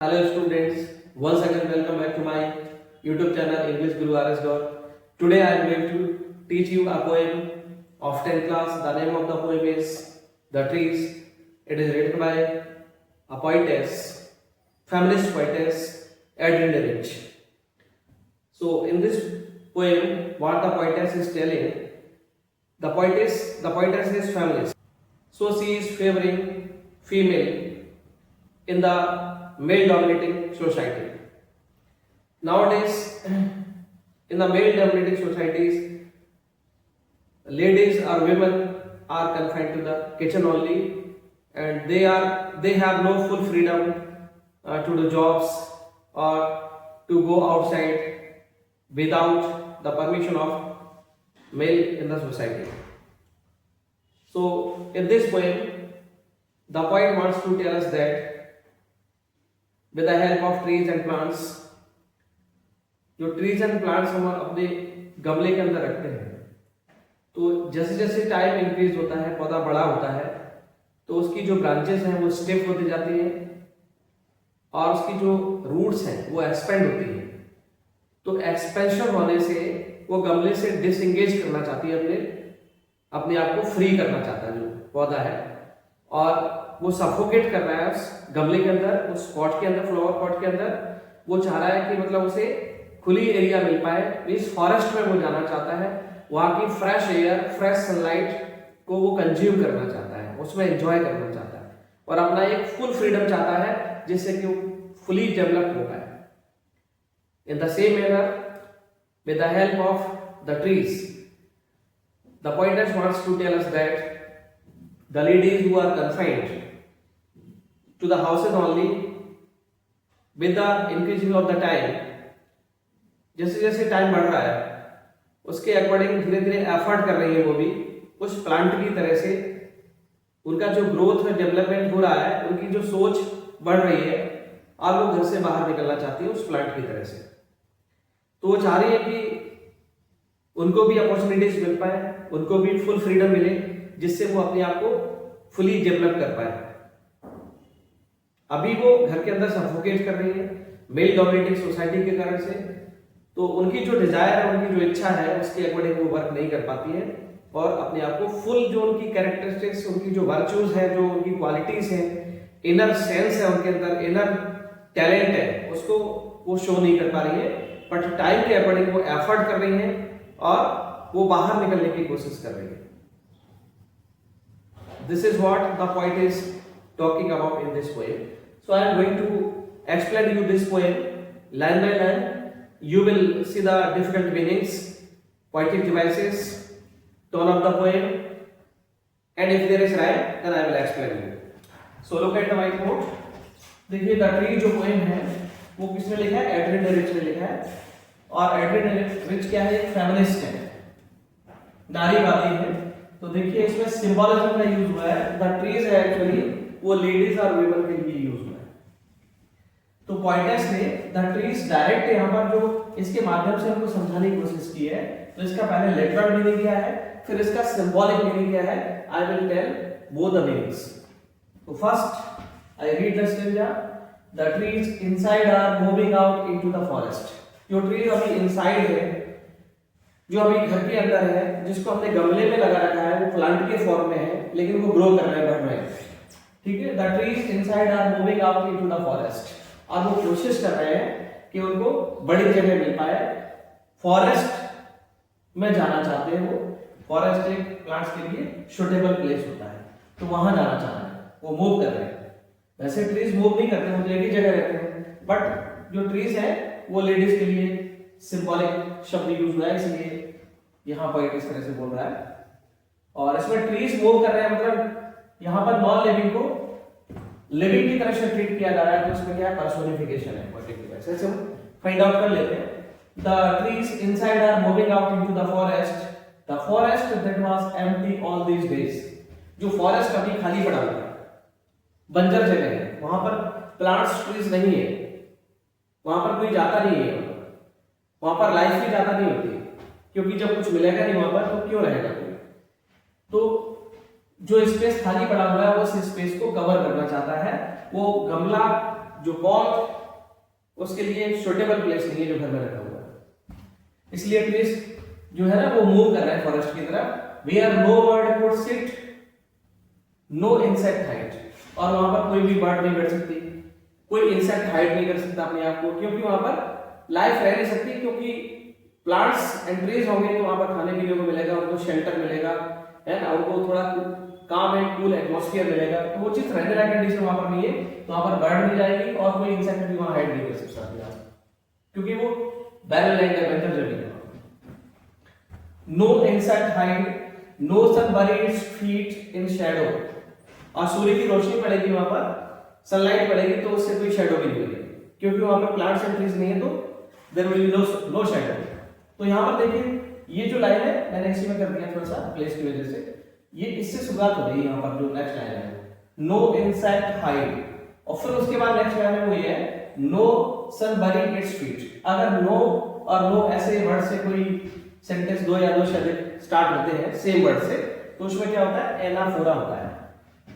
Hello students, once again welcome back to my YouTube channel English Guru RS Gaur. Today I am going to teach you a poem of 10th class. The name of the poem is The Trees. It is written by a poetess, feminist poetess Adrienne Rich. So in this poem, what the poetess is telling, the poetess is feminist. So she is favoring female in the male dominating society. Nowadays, in the male dominating societies, ladies or women are confined to the kitchen only, and they have no full freedom to do jobs or to go outside without the permission of male in the society. So in this poem, the poet wants to tell us that with the help of trees and plants, जो trees and plants हम अपने गमले के अंदर रखते हैं, तो जैसे जैसे टाइम इंक्रीज होता है, पौधा बड़ा होता है, तो उसकी जो ब्रांचेस हैं वो स्टिफ होती जाती हैं और उसकी जो रूट्स हैं वो एक्सपेंड होती हैं. तो एक्सपेंशन होने से वो गमले से डिसएंगेज करना चाहती है, अपने आप को फ्री करना चाहता है जो पौधा है, और वो सफोकेट कर रहा है उस गमले के अंदर, उस पॉट के अंदर, फ्लावर पॉट के अंदर. वो चाह रहा है कि मतलब उसे खुली एरिया मिल पाए. इस फॉरेस्ट में वो जाना चाहता है, वहां की फ्रेश एयर, फ्रेश सनलाइट को वो कंज्यूम करना चाहता है, उसमें एंजॉय करना चाहता है और अपना एक फुल फ्रीडम चाहता है जिससे कि वो फुली डेवलप हो पाए. In the same manner, with the help of the trees, the poetess wants to tell us that the ladies who are confined to the houses only, with the increasing of the time, जैसे जैसे time बढ़ रहा है उसके according धीरे धीरे effort कर रही है वो भी उस प्लांट की तरह से. उनका जो ग्रोथ है, डेवलपमेंट हो रहा है, उनकी जो सोच बढ़ रही है और वो घर से बाहर निकलना चाहती है उस प्लांट की तरह से. तो वो चाह रही है कि उनको भी अपॉर्चुनिटीज मिल पाए, उनको भी फुल फ्रीडम मिले, जिससे वो अपने आप को फुली डेवलप कर पाए. अभी वो घर के अंदर सफोकेट कर रही है मेल डोमिनेटिंग सोसाइटी के कारण से. तो उनकी जो डिजायर है, उनकी जो इच्छा है, उसके अकॉर्डिंग वो वर्क नहीं कर पाती है और अपने आप को फुल जो उनकी कैरेक्टरिस्टिक्स, उनकी जो वर्च्यूज है, जो उनकी क्वालिटीज हैं, इनर सेंस है उनके अंदर, इनर टैलेंट है, उसको वो शो नहीं कर पा रही है. बट टाइम के अकॉर्डिंग वो एफर्ट कर रही है और वो बाहर निकलने की कोशिश कर रही है. This is what the poet is talking about in this poem. So I am going to explain you this poem line by line. You will see the different meanings, poetic devices, tone of the poem, and if there is rhyme, then I will explain you. So look at the white note. देखिए the tree जो poem है वो किसने लिखा है? Adrian rich ने लिखा है. और एड्रियन रिच क्या है? एक फेमिनिस्ट है, नारीवादी है. तो देखिए इसमें सिंबोलिज्म का यूज हुआ है. द ट्रीज है एक्चुअली वो लेडीज और वुमेन के लिए यूज हुआ है. तो पोएटेस ने द ट्रीज डायरेक्ट यहाँ पर जो इसके माध्यम से हमको समझाने की कोशिश की है, तो इसका पहले लिटरल मीनिंग क्या है, फिर इसका सिंबॉलिक मीनिंग क्या है. I will tell both the meanings. तो first I read the stanza. The trees inside are moving out into the forest. जो ट्रीज अभी इनसाइड है, जो अभी घर के अंदर है, जिसको हमने गमले में लगा रखा है, वो प्लांट के फॉर्म में है लेकिन वो ग्रो कर रहे हैं, बढ़ रहे हैं. ठीक है. The trees inside are moving out into the forest. और वो कोशिश कर रहे हैं कि उनको बड़ी जगह मिल पाए, फॉरेस्ट में जाना चाहते हैं. वो फॉरेस्ट एक प्लांट्स के लिए सुटेबल प्लेस होता है, तो वहां जाना चाह रहे हैं, वो मूव कर रहे हैं. वैसे ट्रीज मूव नहीं करते, वो लेडी जगह रहते हैं, बट जो ट्रीज है वो लेडीज के लिए सिंबॉलिक शब्द यूज हुआ है, इसलिए यहां पर इस तरह से बोल रहा है. और इसमें ट्रीज मूव कर रहे हैं, मतलब यहां पर नॉन लिविंग को लिविंग की तरह से ट्रीट किया जा रहा है. तो इसमें क्या है? पर्सोनिफिकेशन है पोएटिक डिवाइस. ऐसे हम फाइंड आउट कर लेते हैं. The trees inside are moving out into the forest. The forest that was empty all these days. जो फॉरेस्ट अभी खाली पड़ा हुआ है, बंजर जगह है, वहां पर प्लांट्स, ट्रीज नहीं है, वहां पर कोई जाता नहीं है, वहां पर लाइफ भी ज्यादा नहीं होती, क्योंकि जब कुछ मिलेगा नहीं वहां पर तो क्यों रहेगा कोई. तो जो स्पेस खाली पड़ा हुआ है उस स्पेस को कवर करना चाहता है. वो गमला जो पॉट उसके लिए सुटेबल प्लेस नहीं है जो घर में रखा हुआ है, इसलिए एटलीस्ट जो है ना वो मूव कर रहा है फॉरेस्ट की तरफ। Where no bird could sit, no insect hide, और वहां पर कोई भी बर्ड नहीं बैठ सकती, कोई इंसेक्ट हाइड नहीं कर सकता अपने आप को, क्योंकि वहां पर लाइफ रह नहीं सकती, क्योंकि प्लांट्स एंड ट्रीज होंगे तो वहां पर खाने पीने को मिलेगा, उनको शेल्टर मिलेगा, है ना, उनको थोड़ा काम एंड कूल एटमॉस्फेयर मिलेगा, तो वो चीज रहने लायक कंडीशन वहां पर नहीं है, तो वहां पर बर्ड नहीं जाएगी और कोई इंसेक्ट भी वहां हाइड नहीं कर सकता, क्योंकि वो बैरल लैंड है, बेहतर जगह है। No insect hide, no sun buried feet in shadow, और सूर्य की रोशनी पड़ेगी वहां पर, सनलाइट पड़ेगी तो उससे कोई शैडो भी नहीं मिलेगी, क्योंकि वहां पर प्लांट्स एंड ट्रीज नहीं है, तो there will be no shadow. तो यहां पर देखिए ये जो लाइन है मैंने इसी में कर दिया थोड़ा सा प्लेस की वजह से, ये इससे शुरुआत हो रही है। यहां पर जो नेक्स्ट लाइन है नो इंसेक्ट हाइड, और फिर उसके बाद नेक्स्ट लाइन है वो ये है नो सन बरी इट्स फीट। अगर नो और नो ऐसे वर्ड से कोई सेंटेंस दो या दो शब्द स्टार्ट होते हैं सेम वर्ड से, तो उसमें क्या होता है एनाफोरा होता है।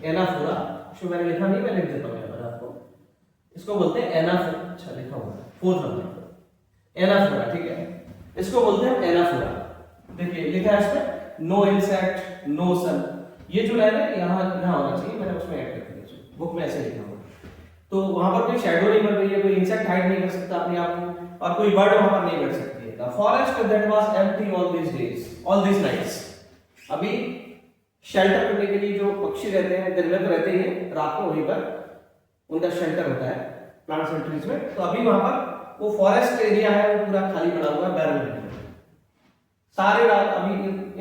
एनाफोरा जो मैंने लिखा नहीं, मैं लिख देता हूं यहां पर आपको, इसको बोलते हैं एनाफोरा। अच्छा लिखा हुआ है फोर्थ नंबर एनाफोरा, ठीक है, इसको बोलते हैं एनाफोरा। देखिए लिखा है इसमें नो इंसेक्ट नो सन, ये जो लाइन है यहां होना चाहिए, मैंने उसमें ऐड कर दिया, बुक में ऐसे लिखा हुआ। तो वहां पर कोई शैडो नहीं बन रही है, कोई इंसेक्ट हाइड नहीं कर सकता अपने आप को, और कोई बर्ड वहां पर नहीं बैठ सकती है। The forest that was empty all these days, all these nights, अभी शेल्टर करने के लिए जो पक्षी रहते हैं दिन में तो रहते ही हैं, रात को वहीं पर उनका शेल्टर होता है प्लांट्स एंड ट्रीज में, तो अभी वहां पर वो फॉरेस्ट एरिया है वो पूरा खाली पड़ा हुआ है, बैरल में सारे रात अभी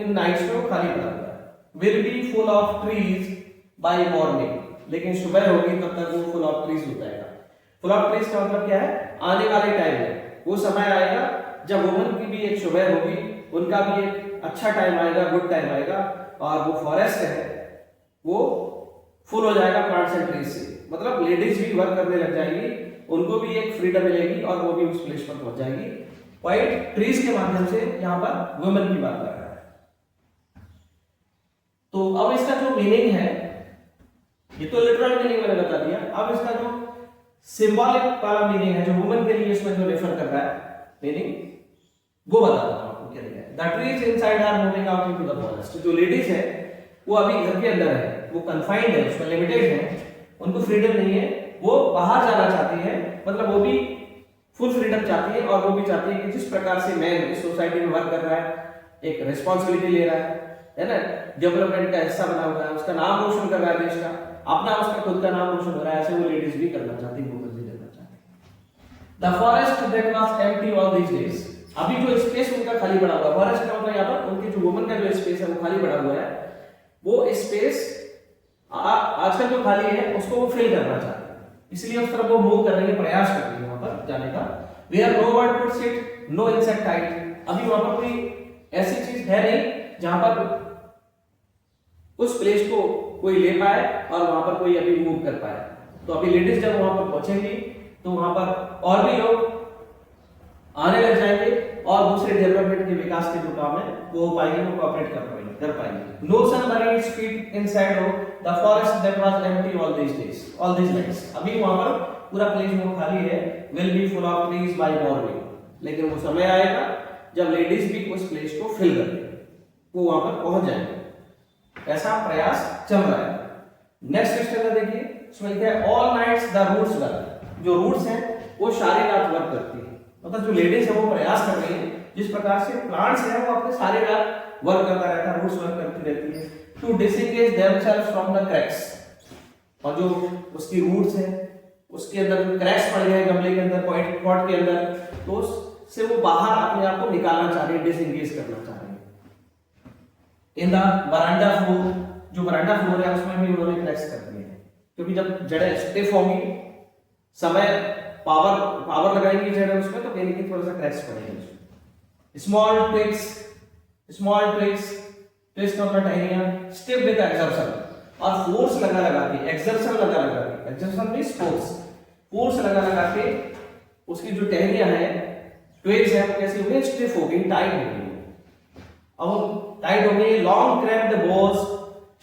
इन नाइट्स में वो खाली पड़ा हुआ है। Will be full of trees by morning, लेकिन सुबह होगी तब तक वो फुल ऑफ ट्रीज हो जाएगा। फुल ऑफ ट्रीज का मतलब क्या है, आने वाले टाइम में वो समय आएगा जब वुमन की भी एक सुबह होगी, उनका भी एक अच्छा टाइम आएगा, गुड टाइम आएगा, और वो फॉरेस्ट है वो फुल हो जाएगा प्लांट्स एंड ट्रीज से। मतलब लेडीज भी वर्क करने लग जाएंगी, उनको भी एक फ्रीडम मिलेगी और वो भी उस प्लेस पर पहुंच जाएगी। व्हाइट ट्रीज के माध्यम से यहां पर वुमेन की बात कर रहा है। तो अब इसका जो मीनिंग है, ये तो लिटरल मीनिंग मैंने बता दिया, अब इसका जो सिंबॉलिक वाला मीनिंग है, जो वुमेन के लिए इसमें जो रेफर कर रहा है मीनिंग, वो बताता हूं आपको क्या लिखा है। The trees inside are moving out into the forest, जो लेडीज है वो अभी घर के अंदर है, वो कन्फाइंड है, उसमें लिमिटेड है, उनको फ्रीडम नहीं है, वो बाहर जाना चाहती है, मतलब वो भी फुल फ्रीडम चाहती है, और वो भी चाहती है कि जिस प्रकार से मैन इस सोसाइटी में वर्क कर रहा है, एक रिस्पॉन्सिबिलिटी ले रहा है ना, डेवलपमेंट का हिस्सा बना हुआ है, उसका नाम रोशन कर रहा है देश का, अपना उसका खुद का नाम रोशन हो रहा है, ऐसे वो लेडीज भी करना चाहती है, वो भी करना चाहती है। The forest that was empty all these days, अभी जो स्पेस उनका खाली पड़ा हुआ है, फॉरेस्ट का मतलब यहाँ पर उनकी जो वुमन का जो स्पेस है वो खाली पड़ा हुआ है, वो स्पेस आजकल जो खाली है उसको वो फिल करना चाहते हैं, इसलिए उस तरफ वो मूव करने का प्रयास कर रही है वहां पर जाने का। Where no bird could sit no insect hide, अभी वहां पर कोई ऐसी चीज है नहीं जहां पर उस प्लेस को कोई ले पाए और वहां पर कोई अभी मूव कर पाए। तो अभी लेडीज जब वहां पर पहुंचेंगी तो वहां पर और भी लोग आने लग जाएंगे और दूसरे डेवलपमेंट के विकास के जो काम है वो हो पाएंगे, वो कोऑपरेट कर पाएंगे। No sun buried feet inside हो the forest that was empty all these days, all these nights, अभी वहां पर पूरा प्लेस वो खाली है। Will be full of trees by morning, लेकिन वो समय आएगा जब लेडीज भी उस प्लेस को फिल कर देंगे, वो वहां पर पहुंच जाएंगे, ऐसा प्रयास चल रहा है। नेक्स्ट क्वेश्चन में देखिए, इसमें लिखा है all nights the roots work, जो रूट्स हैं वो सारी रात वर्क करती है, मतलब जो लेडीज है वो प्रयास कर रही है, जिस प्रकार से प्लांट्स है वो अपने सारे रात वर्क करता रहता है, रूट्स वर्क करती रहती है to disengage themselves from the cracks, और जो उसकी रूट्स है उसके अंदर क्रैक्स पड़ गए गमले के अंदर, पॉट के अंदर, तो उससे वो बाहर अपने आप को निकालना चाह रही है, डिसएंगेज करना चाह रही है। इन द बरांडा फ्लोर, जो बरांडा फ्लोर है उसमें भी उन्होंने क्रैक्स कर दिए हैं, क्योंकि जब जड़ें स्टिफ होंगी, समय पावर लगाएंगी जड़ें उसमें, तो कहीं थोड़ा सा क्रैक्स पड़ेंगे। Small twigs twist of the टहनियां स्टिफ विद एक्सर्शन, और फोर्स लगा के, एक्सर्शन लगा के, एक्सर्शन मींस फोर्स लगा के उसकी जो टहनियां हैं, ट्विग्स हैं, वो कैसी हो गई, स्टिफ हो गई, टाइट हो गई। अब टाइट हो गई, long cramped Bhoj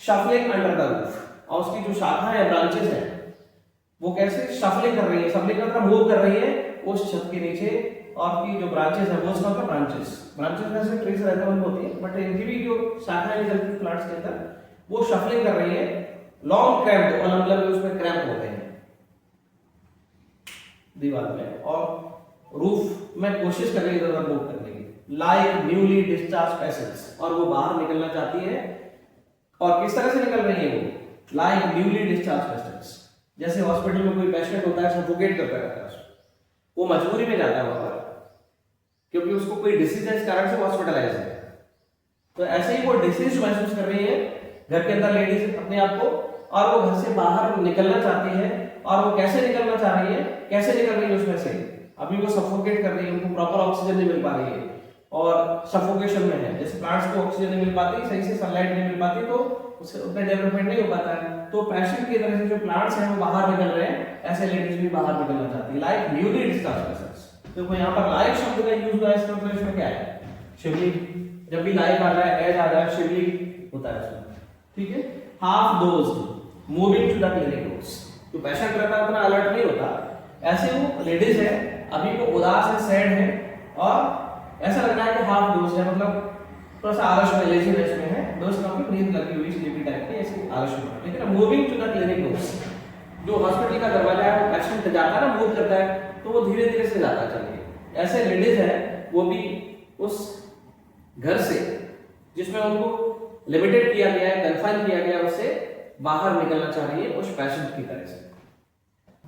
shuffling under the roof, और उसकी जो शाखा है, ब्रांचेस हैं, वो कैसे शफलिंग कर रही है, शफलिंग का मतलब मूव कर रही है उस छत के नीचे, और की जो ब्रांचेस है वो उसका मतलब ब्रांचेस में से ट्रीज रहते हैं उनको होती है, बट इनकी भी जो शाखाएं निकलती है प्लांट्स के अंदर वो शफलिंग कर रही है लॉन्ग क्रैम्प, और मतलब उसमें क्रैम्प होते हैं दीवार में, और रूफ में कोशिश कर रही है इधर मूव करने की, लाइक न्यूली डिस्चार्ज पैसेज, और वो बाहर निकलना चाहती है। और किस तरह से निकल रही है वो, लाइक न्यूली डिस्चार्ज पैसेज, जैसे हॉस्पिटल में कोई पेशेंट होता है सफोकेट करता रहता है, वो मजबूरी में जाता है वहां पर क्योंकि उसको कोई डिसीज है, इस कारण से हॉस्पिटलाइज है। तो ऐसे ही वो डिसीज महसूस कर रही है घर के अंदर लेडीज अपने आप को, और वो घर से बाहर निकलना चाहती है। और वो कैसे निकलना चाह रही है, कैसे निकल रही है उसमें से, अभी वो सफोकेट कर रही है, उनको प्रॉपर ऑक्सीजन नहीं मिल पा रही है और सफोकेशन में है। जैसे प्लांट्स को ऑक्सीजन नहीं मिल पाती, सही से सनलाइट नहीं मिल पाती, तो उससे उतना डेवलपमेंट नहीं हो पाता है। तो पैशन की तरह से जो प्लांट्स हैं वो बाहर निकल रहे हैं, ऐसे लेडीज भी बाहर निकलना चाहती है, लाइक न्यूली डिस्चार्ज पैसेज। देखो यहाँ पर लाइक शब्द का यूज हुआ है, इसका मतलब इसमें क्या है, शिवलिंग। जब भी लाइक आ जाए, एज आ जाए, शिवलिंग होता है इसमें, ठीक है। Half dozed moving to the clinic doors, जो पेशेंट रहता है उतना अलर्ट नहीं होता, ऐसे वो लेडीज है अभी वो उदास है, सैड है, और ऐसा लग रहा है कि हाफ डोज है, मतलब थोड़ा सा आलस में, लेजीनेस में है, डोज का भी नींद लगी हुई, स्लीपी टाइप की, ऐसे आलस में। लेकिन moving to the clinic doors, जो हॉस्पिटल का दरवाजा है वो पेशेंट जाता है ना, मूव करता है, तो वो धीरे धीरे से जाता चलिए। ऐसे लेडीज है वो भी उस घर से जिसमें उनको लिमिटेड किया गया है, कन्फाइन किया गया है, उससे बाहर निकलना चाह रही है उस पेशेंट की तरह से।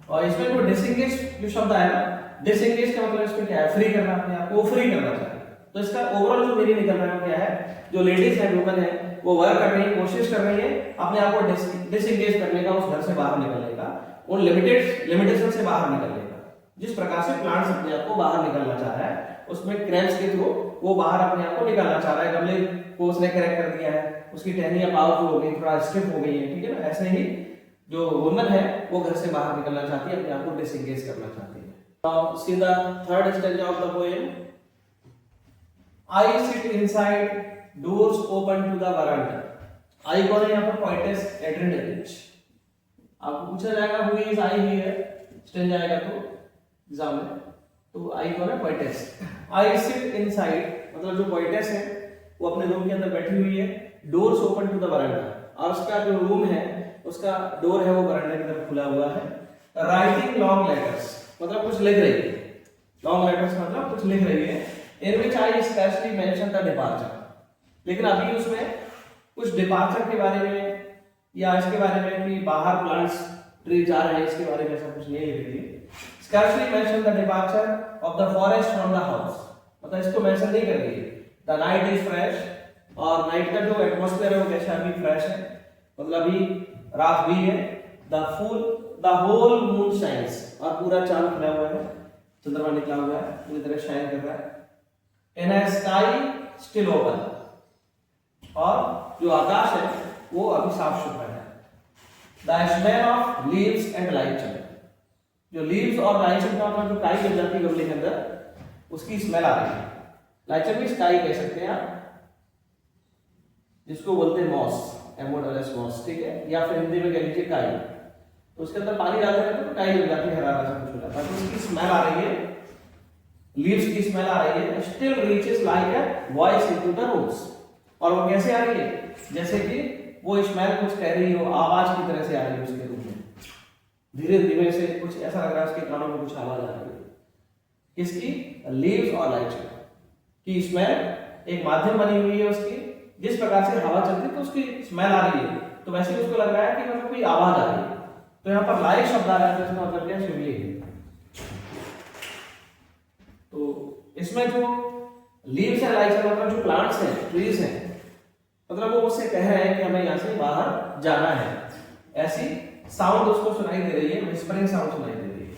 और इसमें जो डिसएंगेज जो शब्द आया ना, डिसएंगेज का मतलब इसमें क्या है, फ्री करना, अपने आप को फ्री करना चाहिए। तो इसका ओवरऑल जो मेरी निकल रहा है क्या है, जो लेडीज है, वुमन है, वो वर्क कर रही है, कोशिश कर रही है अपने आप को डिसएंगेज करने का, उस घर से बाहर निकलने का, उन लिमिटेशन से बाहर निकलने का। जिस प्रकार से प्लांट्स अपने आप को बाहर निकलना चाह रहा है, उसमें क्रैम्प्स के थ्रू वो बाहर अपने आप को निकालना चाह रहा है। गमले को उसने क्रैक कर दिया है, उसकी टहनियां पावरफुल हो गई, थोड़ा स्टिफ हो गई है, ठीक है ना। ऐसे ही जो वुमन है वो घर से बाहर निकलना चाहती है, अपने आप को डिसएंगेज करना चाहती है। Now see the third stanza of the poem. I sit inside, doors open to the veranda. I कौन है यहाँ पर, पोएटेस एड्रिन। आपको पूछा जाएगा who is I here, stanza आएगा तो एग्जाम में, तो आई कौन है, पोएटेस। आई सिट इनसाइड मतलब जो पोएटेस है वो अपने रूम के अंदर बैठी हुई है, doors open to the veranda, और उसका जो रूम है उसका डोर है वो वरांडा की तरफ खुला हुआ है। राइटिंग लॉन्ग लेटर्स मतलब कुछ लिख रही है, लॉन्ग लेटर्स मतलब कुछ लिख रही है। इन विच आई स्पेशली मेंशन द डिपार्चर, लेकिन अभी उसमें कुछ डिपार्चर के बारे में या इसके बारे में कि बाहर प्लांट्स ट्री जा रहे हैं, इसके बारे में ऐसा कुछ नहीं लिख रही है। Specially mention the departure of the forest from the house, मतलब इसको मेंशन नहीं कर रही है। द नाइट इज फ्रेश, और नाइट का जो एटमॉस्फेयर है वो कैसा अभी फ्रेश है, मतलब अभी रात भी है। द होल मून शाइन्स, और पूरा चांद खुला हुआ है, चंद्रमा निकला हुआ है, पूरी तरह शाइन कर रहा है। In a sky still open, और जो आकाश है वो अभी साफ सुथरा है। The smell of leaves and lichen, जो लीव्स और लाइचन का मतलब जो काई जम जाती है गमले के अंदर, उसकी स्मेल आ रही है। लाइचन भी स्काई कह सकते हैं आप, जिसको बोलते हैं मॉस, एमोडोलस मॉस, ठीक है, या फिर हिंदी में कह लीजिए काई। तो उसके अंदर पानी डालते हैं तो काई जम जाती है, हरा सा कुछ हो जाता है, तो उसकी स्मेल आ रही है, लीव्स की स्मेल आ रही है। Still reaches like a voice into the rooms, और वो कैसे आ रही है, जैसे कि वो स्मेल कुछ कह रही हो, आवाज की तरह से आ रही है उसके रूम में, धीरे धीरे से कुछ ऐसा लग रहा है उसके कानों में कुछ आवाज आ रही है। किसकी, लीव्स और लाइचन की स्मेल एक माध्यम बनी हुई है उसकी, जिस प्रकार से हवा चलती है तो उसकी स्मेल आ रही है, तो वैसे ही उसको लग रहा है कि मतलब कोई आवाज आ रही है। तो यहाँ पर लाइक शब्द आ रहा है, तो इसका मतलब क्या, शिवलिंग। तो इसमें जो लीव्स है, लाइचन मतलब जो प्लांट्स हैं, ट्रीज हैं, मतलब वो उससे कह रहे हैं कि हमें यहाँ से बाहर जाना है। ऐसी साउंड उसको सुनाई दे रही है, विस्परिंग साउंड सुनाई दे रही है।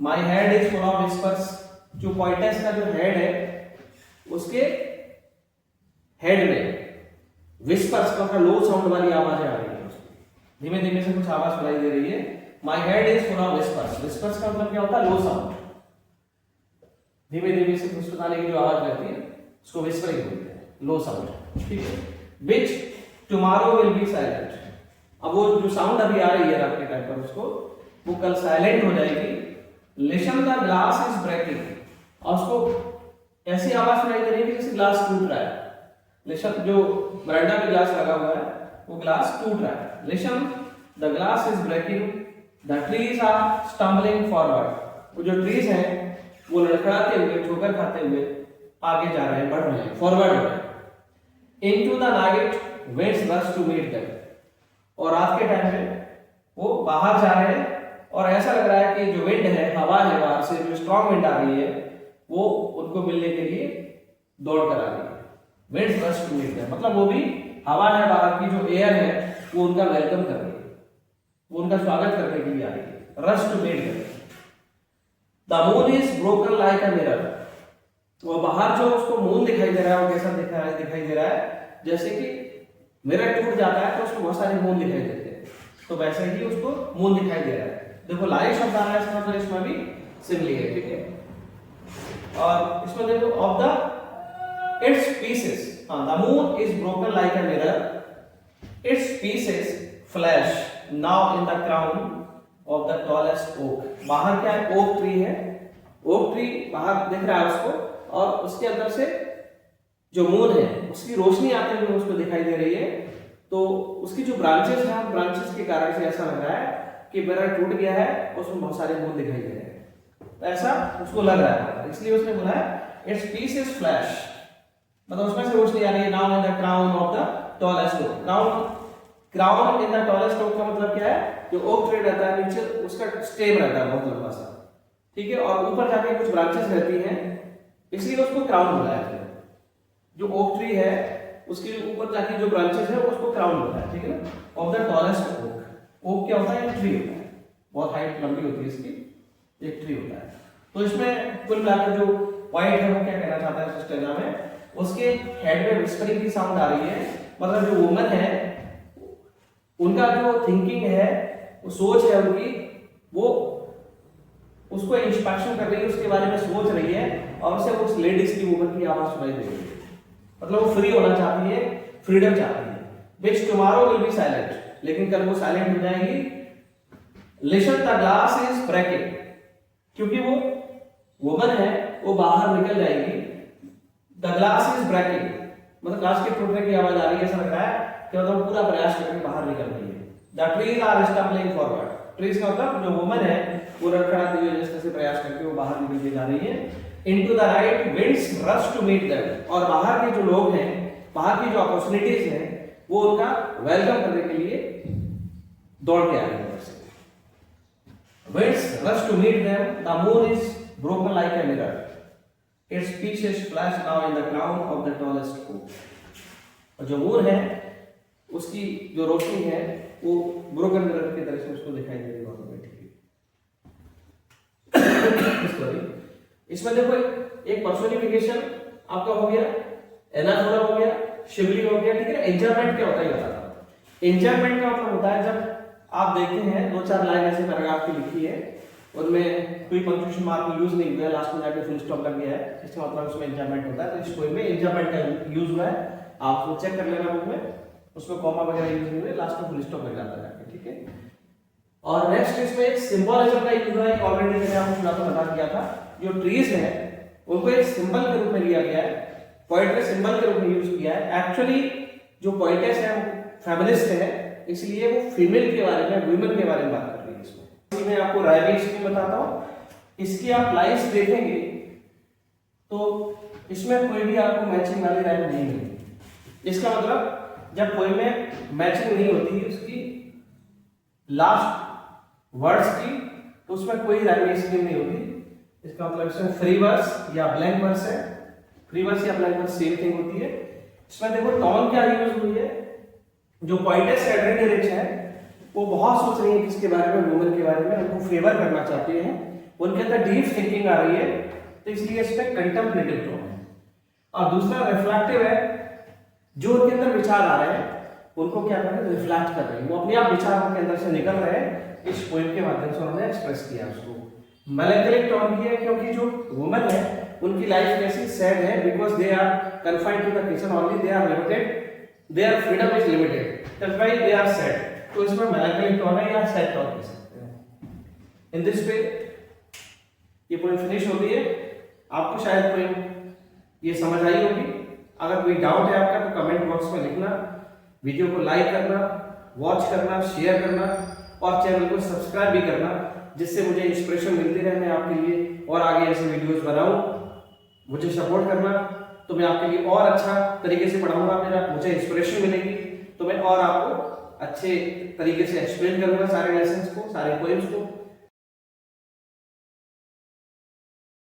My head is full of whispers, जो पोएटेस का जो हेड है उसके हेड में विस्पर्स का लो साउंड वाली आवाजें आ रही है, धीमे धीमे से कुछ आवाज सुनाई दे रही है। My head is full of whispers, whispers का मतलब क्या होता है, लो साउंड, धीमे धीमे से फुसफुसाने की जो आवाज रहती है उसको विस्परिंग बोलते हैं, लो साउंड, ठीक है। Which tomorrow will be silent, अब वो जो साउंड अभी आ रही है रात के टाइम पर, उसको वो कल साइलेंट हो जाएगी। Listen the glass is breaking, और उसको ऐसी आवाज सुनाई दे रही है जैसे ग्लास टूट रहा है। लिसन, जो बरांडा में ग्लास लगा हुआ है वो ग्लास टूट रहा है। Listen the glass is breaking, the trees are stumbling forward, वो जो ट्रीज हैं वो लड़खड़ाते हुए, ठोकर खाते हुए आगे जा रहे हैं, बढ़ रहे हैं, फॉरवर्ड हो रहे हैं। Into the night winds rush to meet them, और रात के टाइम में वो बाहर जा रहे हैं, और ऐसा लग रहा है कि जो विंड है, हवा है, बाहर से जो स्ट्रॉन्ग विंड आ रही है वो उनको मिलने के लिए दौड़ कर आ रही है। winds rush to meet them मतलब वो भी हवा है, बाहर की जो एयर है वो उनका वेलकम कर रही है, वो उनका स्वागत करने के लिए आ रही है। Rush to meet them. The moon is broken like a mirror, वो बाहर जो उसको मून दिखाई दे रहा है वो कैसा दिखाई दे रहा है जैसे कि मिरर टूट जाता है तो उसको बहुत सारे मून दिखाई देते हैं, तो वैसे ही उसको मून दिखाई दे रहा है। देखो लाइट शब्द आ रहा है इसका मतलब इसमें भी सिमिली है, ठीक है। और इसमें देखो of the its pieces, the moon is broken like a mirror, its pieces flash now in the crown of the tallest oak. बाहर क्या है, ओक ट्री है, ओक ट्री बाहर दिख रहा है उसको, और उसके अंदर से जो मून है उसकी रोशनी आते हुए उसको दिखाई दे रही है। तो उसकी जो ब्रांचेस हैं, ब्रांचेस के कारण से ऐसा लग रहा है कि मिरर टूट गया है, उसमें बहुत सारे मून दिखाई दे रहे हैं, तो ऐसा उसको लग रहा है, इसलिए उसने बोला है इट्स पीस इज फ्लैश, मतलब उसमें से रोशनी आ रही है। Now in the crown of the tallest oak, crown in the tallest oak का मतलब क्या है, जो ओक ट्री रहता है नीचे उसका स्टेम रहता है बहुत लंबा सा, ठीक है, और ऊपर जाके कुछ ब्रांचेस रहती हैं, इसलिए उसको क्राउन बोला है। जो ओक ट्री है उसके ऊपर जाके जो ब्रांचेस है उसको क्राउन होता है, ठीक है ना, of the tallest oak. Oak क्या होता है, एक ट्री होता है, बहुत हाइट लंबी होती है इसकी, एक ट्री होता है। तो इसमें कुल मिलाकर जो पॉइंट है वो क्या कहना चाहता है इस स्टेजा में, उसके हेड में विस्परिंग की साउंड आ रही है, मतलब जो वुमन है उनका जो थिंकिंग है, वो सोच है उनकी, वो उसको इंस्पेक्शन कर रही है, उसके बारे में सोच रही है, और उसे उस लेडीज की, वुमन की आवाज सुनाई दे रही है, मतलब वो फ्री होना चाहती है, फ्रीडम चाहती है। Which tomorrow will be silent, लेकिन कल वो साइलेंट हो जाएगी। Listen the glass is breaking, क्योंकि वो वुमन है वो बाहर निकल जाएगी। द ग्लास इज ब्रेकिंग मतलब ग्लास के टूटने की आवाज आ रही है, ऐसा लग रहा है कि मतलब पूरा प्रयास करके बाहर निकल रही है। The trees are stumbling forward, trees का मतलब जो वुमन है वो लड़खड़ाते हुए जिस तरह से प्रयास करके वो बाहर निकल के जा रही है। Into the right winds rush to meet them, और बाहर के जो लोग हैं, बाहर की जो अपॉर्चुनिटीज हैं, वो उनका वेलकम करने के लिए दौड़ के आ रहे हैं। Winds rush to meet them, the moon is broken like a mirror, its pieces flash now in the crown of the tallest oak। और जो मून है उसकी जो रोशनी है वो ब्रोकन मिरर की तरह से उसको दिखाई दे रही है, इसमें देखो एक पर्सोनिफिकेशन आपका हो गया, एनाफोरा हो गया, शिवलिंग हो गया, ठीक है। एंजॉयमेंट क्या होता है बता रहा हूं। एंजॉयमेंट का मतलब होता है जब आप देखते हैं दो चार लाइन ऐसे पैराग्राफ की लिखी है, उनमें कोई पंक्चुएशन मार्क यूज नहीं हुआ है, लास्ट में जाके फुल स्टॉप लग गया है, इसका मतलब उसमें एंजॉयमेंट होता है। तो इस पोएम में एंजॉयमेंट का यूज हुआ है, आप उसको चेक कर लेना बुक में, उसमें कॉमा वगैरह यूज नहीं हुए, लास्ट में फुल स्टॉप लग जाता है, ठीक है। और नेक्स्ट इसमें एक सिंबोलिज्म का यूज हुआ है, ऑलरेडी मैंने आपको शुरुआत में बता दिया था। जो ट्रीज है उनको एक सिंबल के रूप में लिया गया है, पोएट ने सिंबल के रूप में यूज किया है। एक्चुअली जो पोएटेस है वो फेमिनिस्ट है, इसलिए वो फीमेल के बारे में, वुमेन के बारे में बात कर रही है। इसमें मैं आपको राइमिंग स्कीम बताता हूँ, इसकी आप लाइन्स देखेंगे तो इसमें कोई भी आपको मैचिंग वाली राइम नहीं मिलेगी। इसका मतलब जब पोएम में मैचिंग नहीं होती है उसकी लास्ट वर्ड्स की, तो उसमें कोई राइमिंग स्कीम नहीं होती। इसका मतलब इसमें फ्री वर्स या ब्लैंक वर्स है, फ्री वर्स या ब्लैंक वर्स सेम थिंग होती है। इसमें देखो टोन क्या यूज हुई है, जो पोएटेस एड्रेनी रिच है वो बहुत सोच रही है किसके बारे में, वुमेन के बारे में, उनको फेवर करना चाहती है, उनके अंदर डीप थिंकिंग आ रही है, तो इसलिए इसमें कंटेम्पलेटिव टोन है। और दूसरा रिफ्लेक्टिव है, जो उनके अंदर विचार आ रहे हैं उनको क्या कर रहे हैं, रिफ्लेक्ट कर रहे हैं, वो अपने आप विचार उनके अंदर से निकल रहे हैं, इस पोएम के माध्यम से उन्होंने एक्सप्रेस किया उसको। मेलैंकोलिक टोन की है क्योंकि जो वुमेन है उनकी लाइफ कैसी सैड है, because they are confined to the kitchen only, they are limited, their freedom is limited, that's why they are sad. तो इसमें मेलैंकोलिक टोन है या सैड टोन कह सकते हैं। इन दिस वे ये पोएम फिनिश होती है। आपको शायद पोएम ये समझ आई होगी। अगर कोई डाउट है आपका तो कमेंट बॉक्स में लिखना, वीडियो को लाइक करना, वॉच करना, शेयर करना और चैनल को सब्सक्राइब भी करना, जिससे मुझे इंस्पिरेशन मिलती रहे मैं आपके लिए और आगे ऐसे वीडियोस बनाऊं। मुझे सपोर्ट करना तो मैं आपके लिए और अच्छा तरीके से पढ़ाऊंगा, मुझे इंस्पिरेशन मिलेगी तो मैं और आपको अच्छे तरीके से एक्सप्लेन करूंगा सारे लेसन्स को, सारे पोएम्स को।